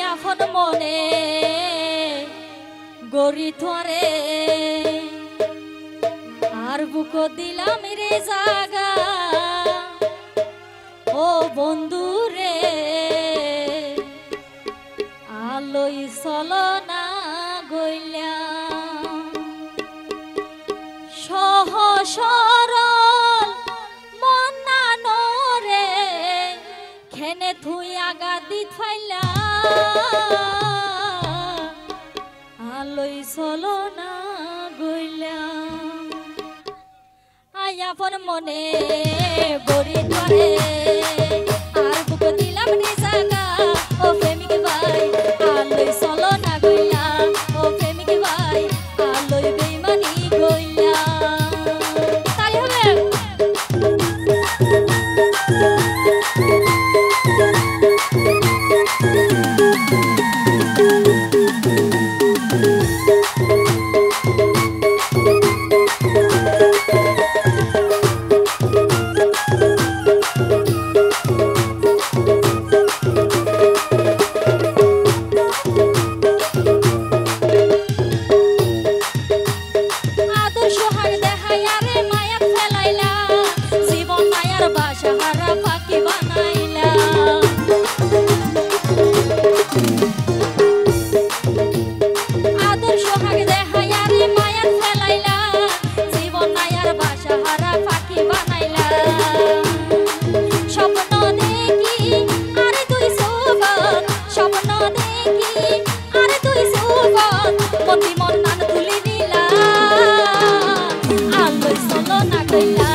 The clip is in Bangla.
আপন মনে গড়ি ধরে আর বুক দিলাম রে জাগা ও বন্ধু রে আলোই চলো না গইলা সহ সরল মনা নরে খেনে থুই আগা দি ফাইলা আলোই চলো না গইলা আপন মনে গড়ি ধরে আর বুক দিলাম রে জাগা ও প্রেমিক ভাই আলোই চলো না গইলা ও প্রেমিক ভাই আলোই বেইমানি গইলা তাই হবে আলোই চলো না গইলা